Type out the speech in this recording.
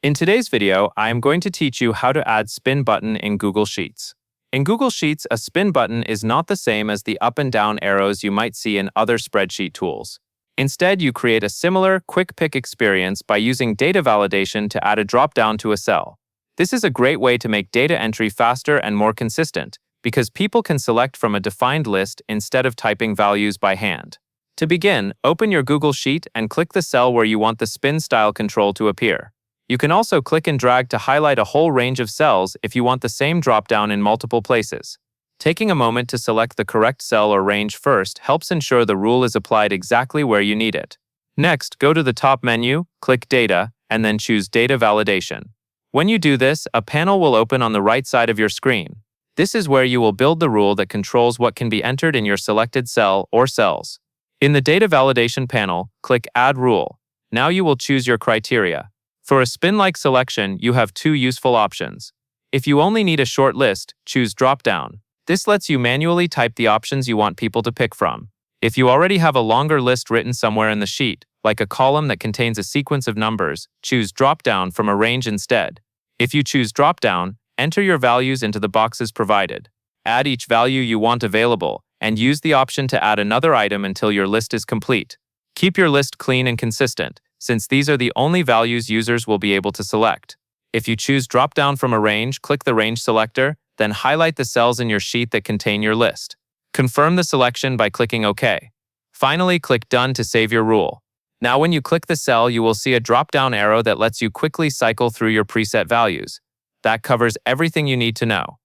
In today's video, I am going to teach you how to add spin button in Google Sheets. In Google Sheets, a spin button is not the same as the up and down arrows you might see in other spreadsheet tools. Instead, you create a similar, quick pick experience by using data validation to add a drop-down to a cell. This is a great way to make data entry faster and more consistent, because people can select from a defined list instead of typing values by hand. To begin, open your Google Sheet and click the cell where you want the spin style control to appear. You can also click and drag to highlight a whole range of cells if you want the same drop-down in multiple places. Taking a moment to select the correct cell or range first helps ensure the rule is applied exactly where you need it. Next, go to the top menu, click Data, and then choose Data Validation. When you do this, a panel will open on the right side of your screen. This is where you will build the rule that controls what can be entered in your selected cell or cells. In the Data Validation panel, click Add Rule. Now you will choose your criteria. For a spin-like selection, you have two useful options. If you only need a short list, choose Dropdown. This lets you manually type the options you want people to pick from. If you already have a longer list written somewhere in the sheet, like a column that contains a sequence of numbers, choose Dropdown from a range instead. If you choose Dropdown, enter your values into the boxes provided. Add each value you want available, and use the option to add another item until your list is complete. Keep your list clean and consistent, since these are the only values users will be able to select. If you choose Dropdown from a range, click the range selector, then highlight the cells in your sheet that contain your list. Confirm the selection by clicking OK. Finally, click Done to save your rule. Now when you click the cell, you will see a drop-down arrow that lets you quickly cycle through your preset values. That covers everything you need to know.